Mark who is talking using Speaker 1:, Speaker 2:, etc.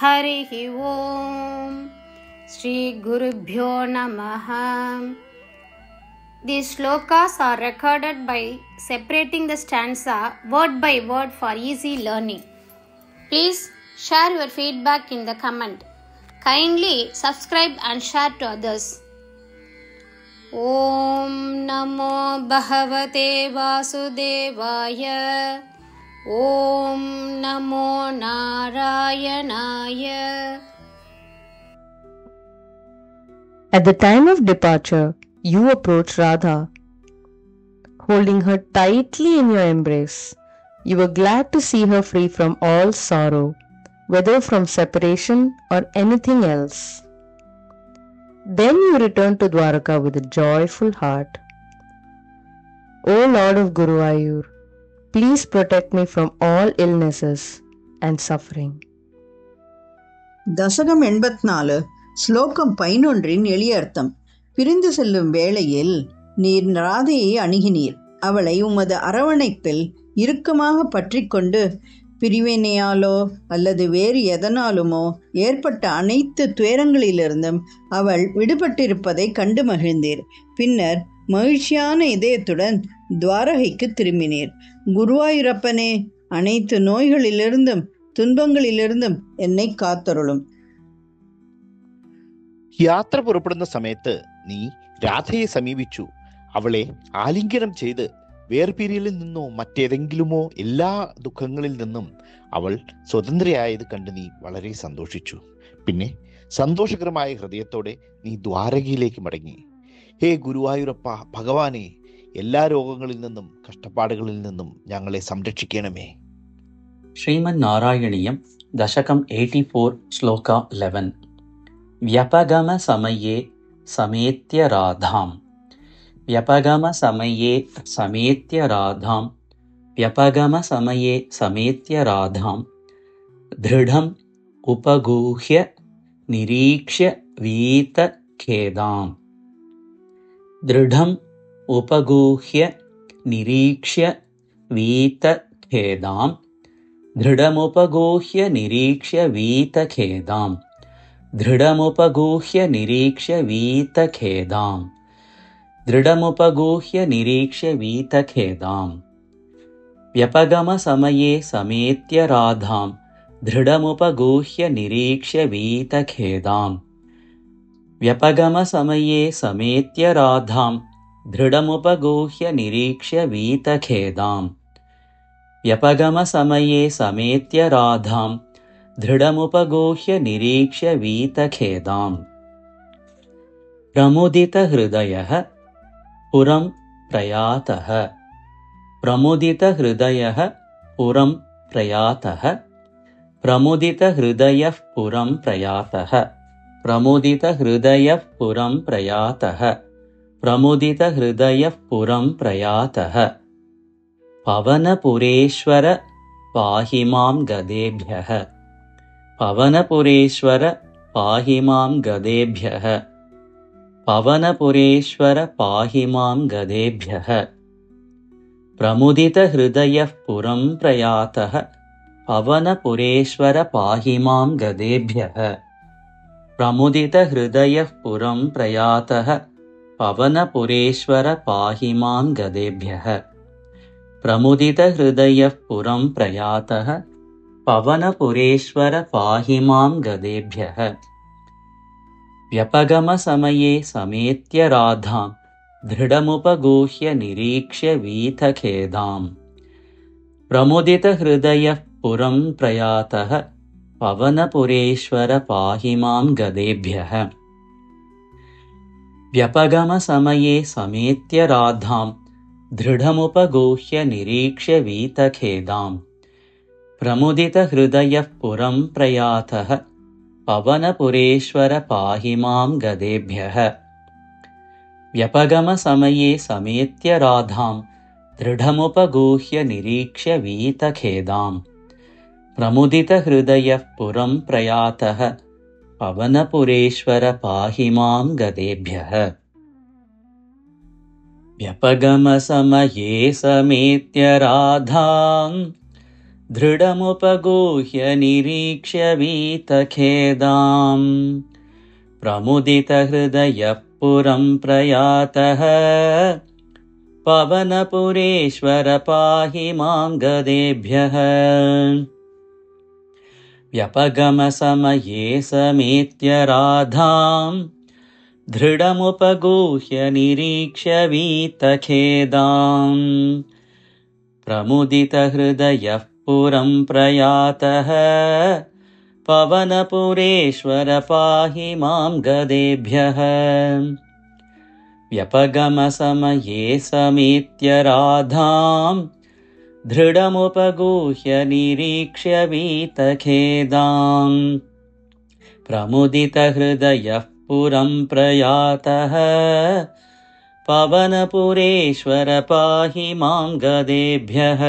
Speaker 1: हरिः ओम श्री गुरुभ्यो नमः. These shlokas are recorded by separating the stanza word by word for easy learning. Please share your feedback in the comment. Kindly subscribe and share to others. Om Namo Bhagavate Vasudevaya. Om Namo Narayanaya.
Speaker 2: At the time of departure, you approached Radha, holding her tightly in your embrace. You were glad to see her free from all sorrow, whether from separation or anything else. Then you returned to Dwaraka with a joyful heart. O Lord of Guruvayur, please protect me from all illnesses and suffering.
Speaker 3: தசகம் 84 ஸ்லோகம் 11 எளிய அர்த்தம். பிரிந்து செல்லும் வேளையில் நீர் ராதையை அணுகினீர். அவளை உமது அரவணைப்பில் இறுக்கமாக பற்றி கொண்டு பிரிவினையாலோ அல்லது வேறு எதனாலுமோ ஏற்பட்ட அனைத்து துயரங்களிலிருந்தும் அவள் விடுபட்டிருப்பதை கண்டு மகிழ்ந்தீர். பின்னர் மகிழ்ச்சியான இதயத்துடன் துவாரகைக்கு திரும்பினீர். குருவாயூரப்பனே, அனைத்து நோய்களிலிருந்தும் തുன்பങ്ങളിലിരുന്നും എന്നെ കാത്തരുളും.
Speaker 4: യാത്ര പുറപ്പെടുന്ന സമയത്ത് നീ രാധയെ സമീപിച്ചു. അവളെ ആലിംഗനം ചെയ്ത് വേർപിരിയലിൽ നിന്നോ മറ്റേതെങ്കിലുമോ എല്ലാ ദുഃഖങ്ങളിൽ നിന്നും അവൾ സ്വതന്ത്രയായത് കണ്ട് നീ വളരെ സന്തോഷിച്ചു. പിന്നെ സന്തോഷകരമായ ഹൃദയത്തോടെ നീ ദ്വാരകയിലേക്ക് മടങ്ങി. ഹേ ഗുരുവായൂരപ്പ ഭഗവാനെ, എല്ലാ രോഗങ്ങളിൽ നിന്നും കഷ്ടപ്പാടുകളിൽ നിന്നും ഞങ്ങളെ സംരക്ഷിക്കണമേ.
Speaker 5: श्रीमन्नारायणीयं दशकम् 84 श्लोका 11. व्यपगमसमये समेत्य राधां. व्यपगमसमये समेत्य राधां. व्यपगमसमये समेत्य राधां. दृढम् उपगूह्य निरीक्ष्य वीतखेदाम्. दृढम् उपगूह्य निरीक्ष्य वीतखेदाम्. दृढमुपगूह्य निरीक्ष्य वीतखेदाम्. दृढमुपगूह्य निरीक्ष्य वीतखेदाम्. दृढमुपगूह्य निरीक्ष्य वीतखेदाम्. व्यपगमसमये समेत्य राधां. दृढमुपगूह्य निरीक्ष्य वीतखेदाम्. व्यपगमसमये समेत्य राधां. दृढमुपगूह्य निरीक्ष्य वीतखेदाम्. व्यपगमसमये समेत्य राधां. दृढमुपगूह्य निरीक्ष्य वीतखेदाम्. प्रमुदितहृदयः पुरं प्रयातः. प्रमुदितहृदयः पुरं प्रयातः. प्रमुदितहृदयः पुरं प्रयातः. प्रमुदितहृदयः पुरं प्रयातः. प्रमुदितहृदयः पुरं प्रयातः. पवनपुरेश्वर पाहि मां गदेभ्यः. पवनपुरेश्वर पाहि मां गदेभ्यः. पवनपुरेश्वर पाहि मां गदेभ्यः. प्रमुदितहृदयः पुरं प्रयातः. पवनपुरेश्वर पाहि मां गदेभ्यः. प्रमुदितहृदयः पुरं प्रयातः. पवनपुरेश्वर पाहि मां गदेभ्यः. प्रमुदितहृदयः पुरं प्रयातः. पवनपुरेश्वर पाहि मां गदेभ्यः. व्यपगमसमये समेत्य राधां. दृढमुपगूह्य निरीक्ष्य वीतखेदाम्. प्रमुदितहृदयः पुरं प्रयातः. पवनपुरेश्वर पाहि मां गदेभ्यः. व्यपगमसमये समेत्य राधां. दृढमुपगूह्य निरीक्ष्य वीतखेदाम्. प्रमुदितहृदयः पुरं प्रयातः. पवनपुरेश्वर पाहि मां गदेभ्यः. व्यपगमसमये समेत्य राधां. दृढमुपगूह्य निरीक्ष्य वीतखेदाम्. प्रमुदितहृदयः पुरं प्रयातः. पवनपुरेश्वर पाहि मां गदेभ्यः. व्यपगमसमये समेत्य राधां. दृढमुपगूह्य निरीक्ष्य वीतखेदाम् प्रमुदितहृदयः पुरं प्रयातः पवनपुरेश्वर पाहि मां गदेभ्यः व्यपगमसमये समेत्य राधां दृढमुपगूह्य निरीक्ष्य वीतखेदाम् प्रमुदितहृदयः पुरं प्रयातः पवनपुरेश्वर पाहि मां गदेभ्यः व्यपगमसमये समेत्य राधां दृढमुपगूह्य निरीक्ष्य वीतखेदाम् प्रमुदितहृदयः पुरं प्रयातः पवनपुरेश्वर पाहि मां गदेभ्यः।